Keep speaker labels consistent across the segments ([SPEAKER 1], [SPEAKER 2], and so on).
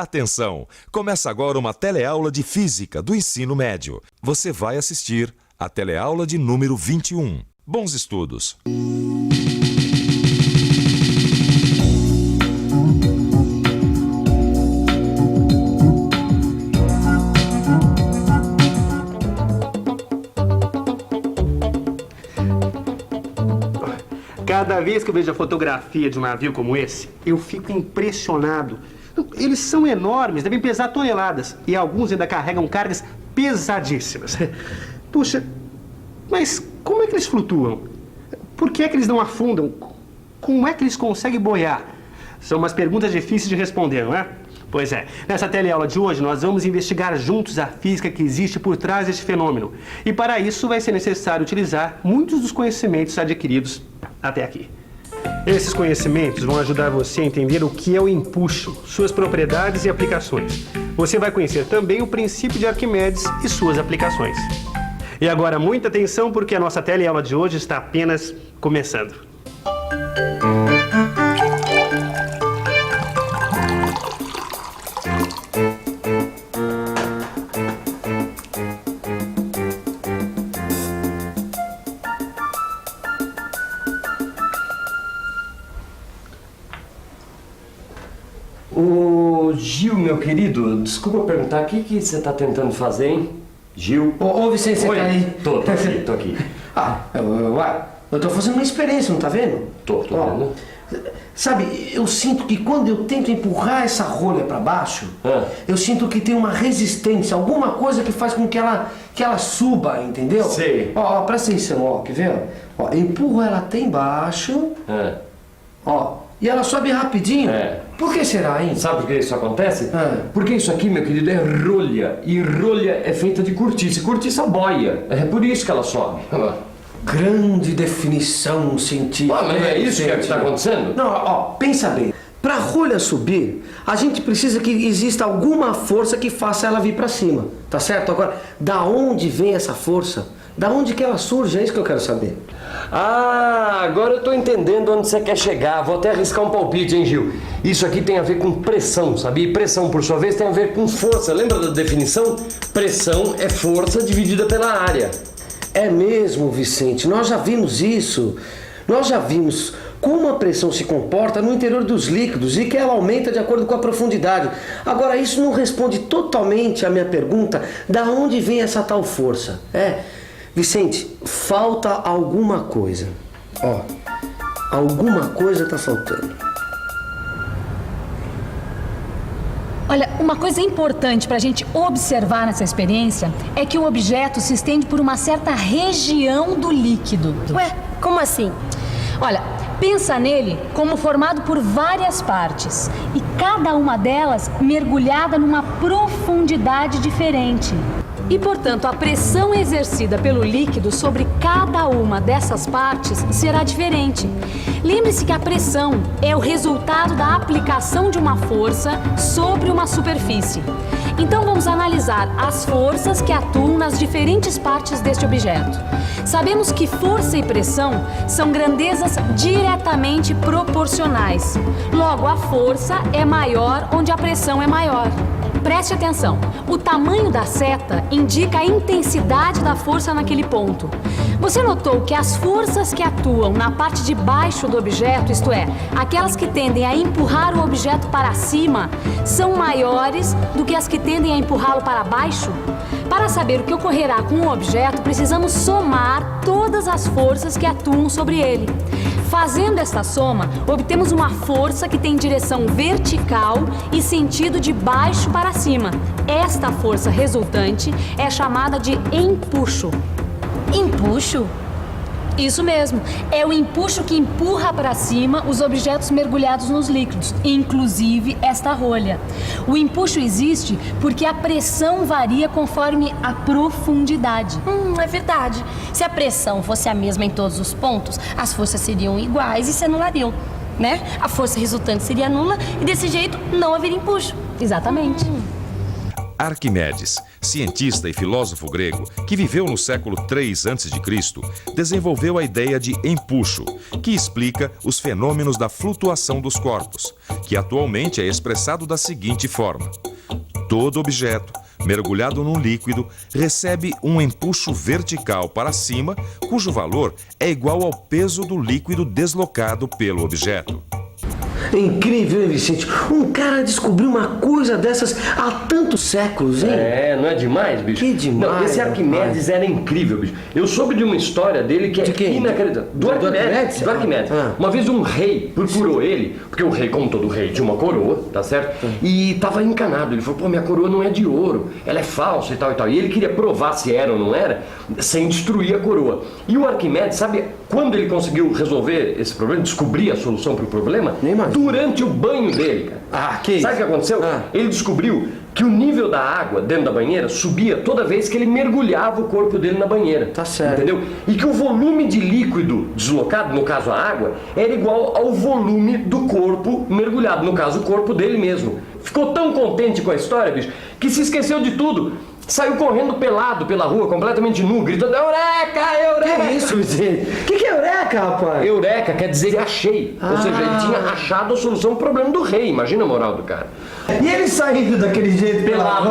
[SPEAKER 1] Atenção! Começa agora uma teleaula de Física do ensino médio. Você vai assistir a teleaula de número 21. Bons estudos!
[SPEAKER 2] Cada vez que eu vejo a fotografia de um navio como esse, eu fico impressionado. Eles são enormes, devem pesar toneladas. E alguns ainda carregam cargas pesadíssimas. Puxa, mas como é que eles flutuam? Por que é que eles não afundam? Como é que eles conseguem boiar? São umas perguntas difíceis de responder, não é? Pois é, nessa teleaula de hoje nós vamos investigar juntos a física que existe por trás deste fenômeno. E para isso vai ser necessário utilizar muitos dos conhecimentos adquiridos até aqui. Esses conhecimentos vão ajudar você a entender o que é o empuxo, suas propriedades e aplicações. Você vai conhecer também o princípio de Arquimedes e suas aplicações. E agora muita atenção porque a nossa teleaula de hoje está apenas começando.
[SPEAKER 3] Ô, Gil, meu querido, desculpa perguntar, o que você tá tentando fazer, hein? Gil?
[SPEAKER 4] Ô, Vicente, você
[SPEAKER 3] Oi.
[SPEAKER 4] tá aí?
[SPEAKER 3] Tô aqui.
[SPEAKER 4] Eu tô fazendo uma experiência, não tá vendo?
[SPEAKER 3] Tô vendo.
[SPEAKER 4] Sabe, eu sinto que quando eu tento empurrar essa rolha pra baixo, eu sinto que tem uma resistência, alguma coisa que faz com que ela suba, entendeu?
[SPEAKER 3] Sei.
[SPEAKER 4] Ó, presta atenção, ó, quer ver? Ó, eu empurro ela até embaixo, ó, e ela sobe rapidinho. Por que será, hein?
[SPEAKER 3] Sabe por que isso acontece? Porque isso aqui, meu querido, é rolha. E rolha é feita de cortiça. E cortiça boia. É por isso que ela sobe.
[SPEAKER 4] Grande definição científica.
[SPEAKER 3] Mas é isso que está acontecendo?
[SPEAKER 4] Não, ó, pensa bem. Para a rolha subir, a gente precisa que exista alguma força que faça ela vir para cima, tá certo? Agora, da onde vem essa força? Da onde que ela surge? É isso que eu quero saber.
[SPEAKER 3] Ah, agora eu tô entendendo onde você quer chegar. Vou até arriscar um palpite, hein, Gil? Isso aqui tem a ver com pressão, sabia? E pressão, por sua vez, tem a ver com força. Lembra da definição? Pressão é força dividida pela área.
[SPEAKER 4] É mesmo, Vicente. Nós já vimos isso. Nós já vimos como a pressão se comporta no interior dos líquidos e que ela aumenta de acordo com a profundidade. Agora, isso não responde totalmente à minha pergunta da onde vem essa tal força. Vicente, falta alguma coisa. Ó, alguma coisa tá faltando.
[SPEAKER 5] Olha, uma coisa importante para a gente observar nessa experiência é que o objeto se estende por uma certa região do líquido.
[SPEAKER 6] Ué, como assim?
[SPEAKER 5] Olha, pensa nele como formado por várias partes e cada uma delas mergulhada numa profundidade diferente. E, portanto, a pressão exercida pelo líquido sobre cada uma dessas partes será diferente. Lembre-se que a pressão é o resultado da aplicação de uma força sobre uma superfície. Então, vamos analisar as forças que atuam nas diferentes partes deste objeto. Sabemos que força e pressão são grandezas diretamente proporcionais. Logo, a força é maior onde a pressão é maior. Preste atenção, o tamanho da seta indica a intensidade da força naquele ponto. Você notou que as forças que atuam na parte de baixo do objeto, isto é, aquelas que tendem a empurrar o objeto para cima, são maiores do que as que tendem a empurrá-lo para baixo? Para saber o que ocorrerá com o objeto, precisamos somar todas as forças que atuam sobre ele. Fazendo esta soma, obtemos uma força que tem direção vertical e sentido de baixo para cima. Esta força resultante é chamada de empuxo.
[SPEAKER 6] Empuxo?
[SPEAKER 5] Isso mesmo, é o empuxo que empurra para cima os objetos mergulhados nos líquidos, inclusive esta rolha. O empuxo existe porque a pressão varia conforme a profundidade.
[SPEAKER 6] É verdade. Se a pressão fosse a mesma em todos os pontos, as forças seriam iguais e se anulariam, né? A força resultante seria nula e desse jeito não haveria empuxo.
[SPEAKER 5] Exatamente.
[SPEAKER 1] Arquimedes, cientista e filósofo grego que viveu no século III a.C., desenvolveu a ideia de empuxo, que explica os fenômenos da flutuação dos corpos, que atualmente é expressado da seguinte forma: todo objeto mergulhado num líquido recebe um empuxo vertical para cima, cujo valor é igual ao peso do líquido deslocado pelo objeto.
[SPEAKER 4] Incrível, hein, Vicente? Um cara descobriu uma coisa dessas há tantos séculos, hein?
[SPEAKER 3] Não é demais, bicho?
[SPEAKER 4] Que demais,
[SPEAKER 3] Não, esse Arquimedes era incrível, bicho. Eu soube de uma história dele que
[SPEAKER 4] De quem?
[SPEAKER 3] inacreditável. Do Arquimedes. Do Arquimedes. Uma vez um rei procurou ele, porque o rei, como todo rei, tinha uma coroa, tá certo? E tava encanado. Ele falou, pô, minha coroa não é de ouro, ela é falsa e tal e tal. E ele queria provar se era ou não era, sem destruir a coroa. E o Arquimedes, sabe quando ele conseguiu resolver esse problema, descobrir a solução para o problema?
[SPEAKER 4] Nem imagino.
[SPEAKER 3] Durante o banho dele, cara.
[SPEAKER 4] Que isso?
[SPEAKER 3] Sabe o que aconteceu? Ele descobriu que o nível da água dentro da banheira subia toda vez que ele mergulhava o corpo dele na banheira.
[SPEAKER 4] Tá certo.
[SPEAKER 3] Entendeu? E que o volume de líquido deslocado, no caso a água, era igual ao volume do corpo mergulhado, no caso o corpo dele mesmo. Ficou tão contente com a história, bicho, que se esqueceu de tudo. Saiu correndo pelado pela rua, completamente nu, gritando Eureka, Eureka!
[SPEAKER 4] Que isso, Vicente? O que é Eureka, rapaz?
[SPEAKER 3] Eureka quer dizer achei. Ou seja, ele tinha achado a solução pro problema do rei. Imagina a moral do cara.
[SPEAKER 4] E ele saindo daquele jeito pelado.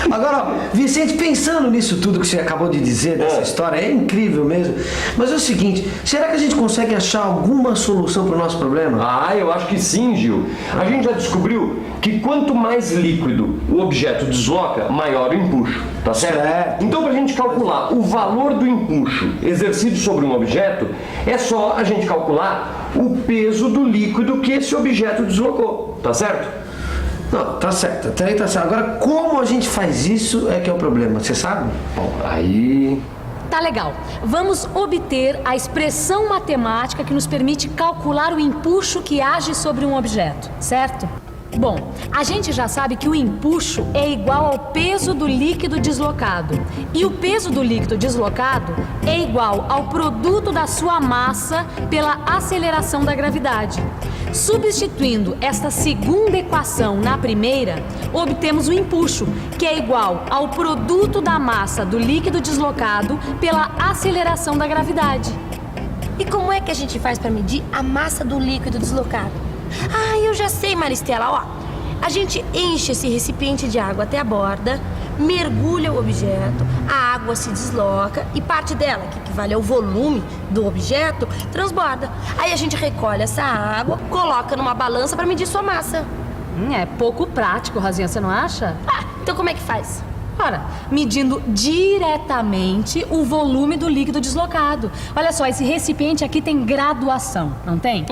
[SPEAKER 4] Agora, ó, Vicente, pensando nisso tudo que você acabou de dizer dessa história, é incrível mesmo. Mas é o seguinte, será que a gente consegue achar alguma solução para o nosso problema?
[SPEAKER 3] Eu acho que sim, Gil. A gente já descobriu que quanto mais líquido o objeto desloca, maior o empuxo, tá certo? Então, pra gente calcular o valor do empuxo exercido sobre um objeto, é só a gente calcular o peso do líquido que esse objeto deslocou, tá certo?
[SPEAKER 4] Não, tá certo, até aí tá certo. Agora, como a gente faz isso é que é o problema, você sabe?
[SPEAKER 3] Bom, aí...
[SPEAKER 5] Tá legal. Vamos obter a expressão matemática que nos permite calcular o empuxo que age sobre um objeto, certo? Bom, a gente já sabe que o empuxo é igual ao peso do líquido deslocado. E o peso do líquido deslocado é igual ao produto da sua massa pela aceleração da gravidade. Substituindo esta segunda equação na primeira, obtemos o empuxo, que é igual ao produto da massa do líquido deslocado pela aceleração da gravidade.
[SPEAKER 6] E como é que a gente faz para medir a massa do líquido deslocado? Eu já sei, Maristela, ó. A gente enche esse recipiente de água até a borda, mergulha o objeto, a água se desloca e parte dela, que equivale ao volume do objeto, transborda. Aí a gente recolhe essa água, coloca numa balança para medir sua massa.
[SPEAKER 5] É pouco prático, Rosinha, você não acha?
[SPEAKER 6] Então como é que faz?
[SPEAKER 5] Ora, medindo diretamente o volume do líquido deslocado. Olha só, esse recipiente aqui tem graduação, não tem?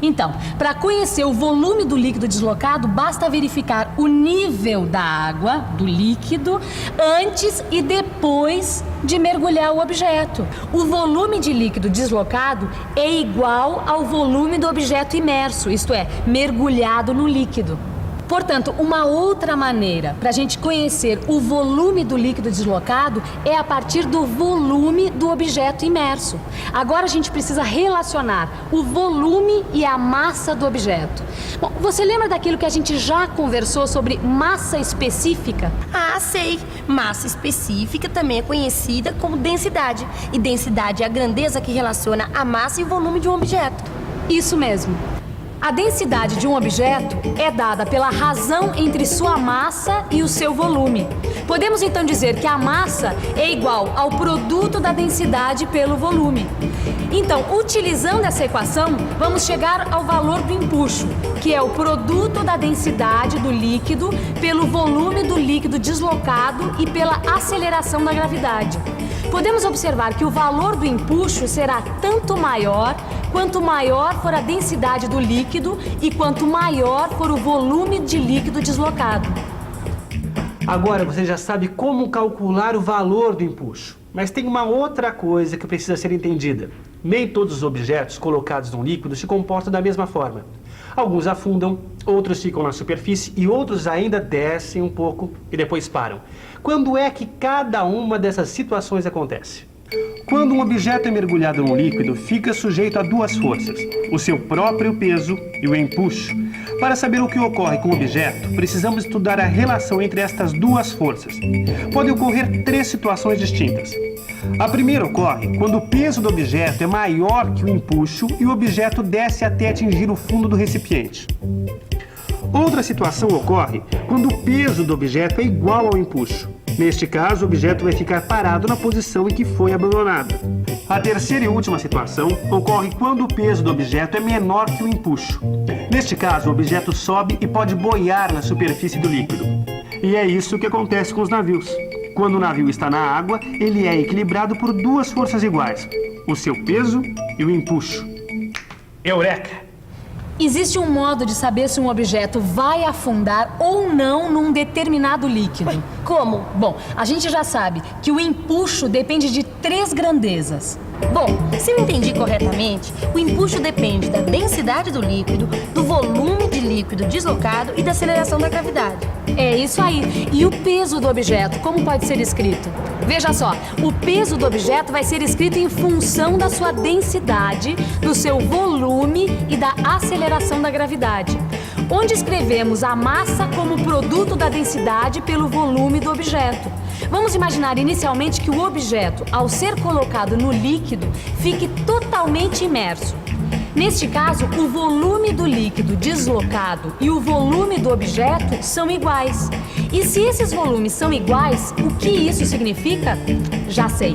[SPEAKER 5] Então, para conhecer o volume do líquido deslocado, basta verificar o nível da água, do líquido, antes e depois de mergulhar o objeto. O volume de líquido deslocado é igual ao volume do objeto imerso, isto é, mergulhado no líquido. Portanto, uma outra maneira para a gente conhecer o volume do líquido deslocado é a partir do volume do objeto imerso. Agora a gente precisa relacionar o volume e a massa do objeto. Bom, você lembra daquilo que a gente já conversou sobre massa específica?
[SPEAKER 6] Sei. Massa específica também é conhecida como densidade. E densidade é a grandeza que relaciona a massa e o volume de um objeto.
[SPEAKER 5] Isso mesmo. A densidade de um objeto é dada pela razão entre sua massa e o seu volume. Podemos então dizer que a massa é igual ao produto da densidade pelo volume. Então, utilizando essa equação, vamos chegar ao valor do empuxo, que é o produto da densidade do líquido pelo volume do líquido deslocado e pela aceleração da gravidade. Podemos observar que o valor do empuxo será tanto maior quanto maior for a densidade do líquido e quanto maior for o volume de líquido deslocado.
[SPEAKER 2] Agora você já sabe como calcular o valor do empuxo. Mas tem uma outra coisa que precisa ser entendida. Nem todos os objetos colocados no líquido se comportam da mesma forma. Alguns afundam, outros ficam na superfície e outros ainda descem um pouco e depois param. Quando é que cada uma dessas situações acontece? Quando um objeto é mergulhado num líquido, fica sujeito a duas forças, o seu próprio peso e o empuxo. Para saber o que ocorre com o objeto, precisamos estudar a relação entre estas duas forças. Podem ocorrer 3 situações distintas. A primeira ocorre quando o peso do objeto é maior que o empuxo e o objeto desce até atingir o fundo do recipiente. Outra situação ocorre quando o peso do objeto é igual ao empuxo. Neste caso, o objeto vai ficar parado na posição em que foi abandonado. A terceira e última situação ocorre quando o peso do objeto é menor que o empuxo. Neste caso, o objeto sobe e pode boiar na superfície do líquido. E é isso que acontece com os navios. Quando o navio está na água, ele é equilibrado por 2 forças iguais: o seu peso e o empuxo. Eureka!
[SPEAKER 5] Existe um modo de saber se um objeto vai afundar ou não num determinado líquido.
[SPEAKER 6] Como?
[SPEAKER 5] Bom, a gente já sabe que o empuxo depende de 3 grandezas.
[SPEAKER 6] Bom, se eu entendi corretamente, o empuxo depende da densidade do líquido, do volume de líquido deslocado e da aceleração da gravidade.
[SPEAKER 5] É isso aí. E o peso do objeto, como pode ser escrito? Veja só, o peso do objeto vai ser escrito em função da sua densidade, do seu volume e da aceleração da gravidade. Onde escrevemos a massa como produto da densidade pelo volume do objeto. Vamos imaginar inicialmente que o objeto, ao ser colocado no líquido, fique totalmente imerso. Neste caso, o volume do líquido deslocado e o volume do objeto são iguais. E se esses volumes são iguais, o que isso significa? Já sei.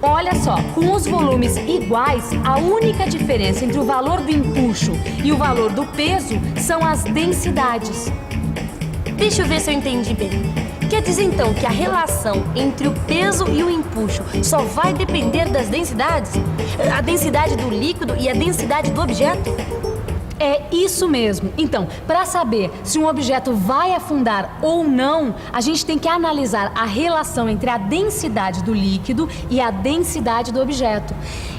[SPEAKER 5] Olha só, com os volumes iguais, a única diferença entre o valor do empuxo e o valor do peso são as densidades.
[SPEAKER 6] Deixa eu ver se eu entendi bem. Quer dizer então que a relação entre o peso e o empuxo só vai depender das densidades? A densidade do líquido e a densidade do objeto?
[SPEAKER 5] É isso mesmo. Então, para saber se um objeto vai afundar ou não, a gente tem que analisar a relação entre a densidade do líquido e a densidade do objeto.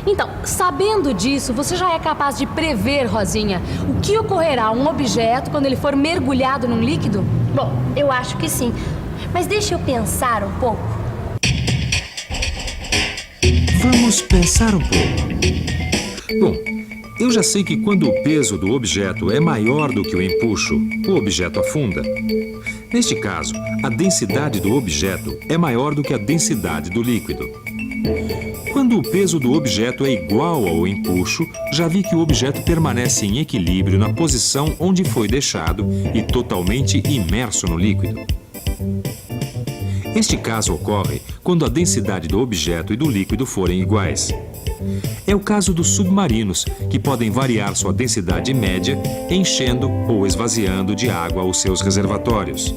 [SPEAKER 5] Então, sabendo disso, você já é capaz de prever, Rosinha, o que ocorrerá a um objeto quando ele for mergulhado num líquido?
[SPEAKER 6] Bom, eu acho que sim. Mas deixa eu pensar um pouco.
[SPEAKER 1] Vamos pensar um pouco. Bom, eu já sei que quando o peso do objeto é maior do que o empuxo, o objeto afunda. Neste caso, a densidade do objeto é maior do que a densidade do líquido. Quando o peso do objeto é igual ao empuxo, já vi que o objeto permanece em equilíbrio na posição onde foi deixado e totalmente imerso no líquido. Este caso ocorre quando a densidade do objeto e do líquido forem iguais. É o caso dos submarinos, que podem variar sua densidade média, enchendo ou esvaziando de água os seus reservatórios.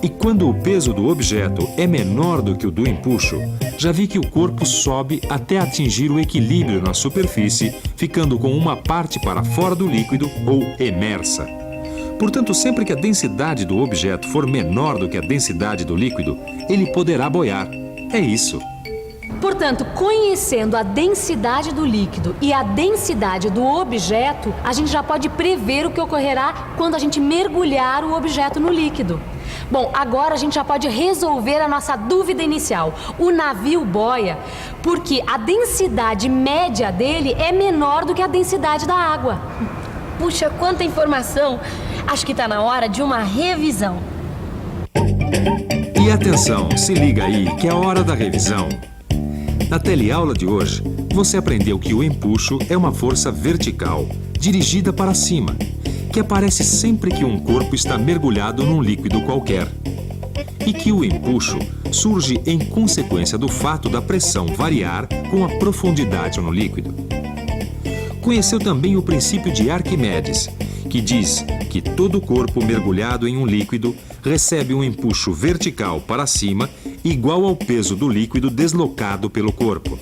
[SPEAKER 1] E quando o peso do objeto é menor do que o do empuxo, já vi que o corpo sobe até atingir o equilíbrio na superfície, ficando com uma parte para fora do líquido ou emersa. Portanto, sempre que a densidade do objeto for menor do que a densidade do líquido, ele poderá boiar. É isso.
[SPEAKER 5] Portanto, conhecendo a densidade do líquido e a densidade do objeto, a gente já pode prever o que ocorrerá quando a gente mergulhar o objeto no líquido. Bom, agora a gente já pode resolver a nossa dúvida inicial. O navio boia porque a densidade média dele é menor do que a densidade da água.
[SPEAKER 6] Puxa, quanta informação! Acho que está na hora de uma revisão.
[SPEAKER 1] E atenção, se liga aí que é hora da revisão. Na teleaula de hoje, você aprendeu que o empuxo é uma força vertical, dirigida para cima, que aparece sempre que um corpo está mergulhado num líquido qualquer. E que o empuxo surge em consequência do fato da pressão variar com a profundidade no líquido. Conheceu também o princípio de Arquimedes, que diz que todo corpo mergulhado em um líquido recebe um empuxo vertical para cima igual ao peso do líquido deslocado pelo corpo.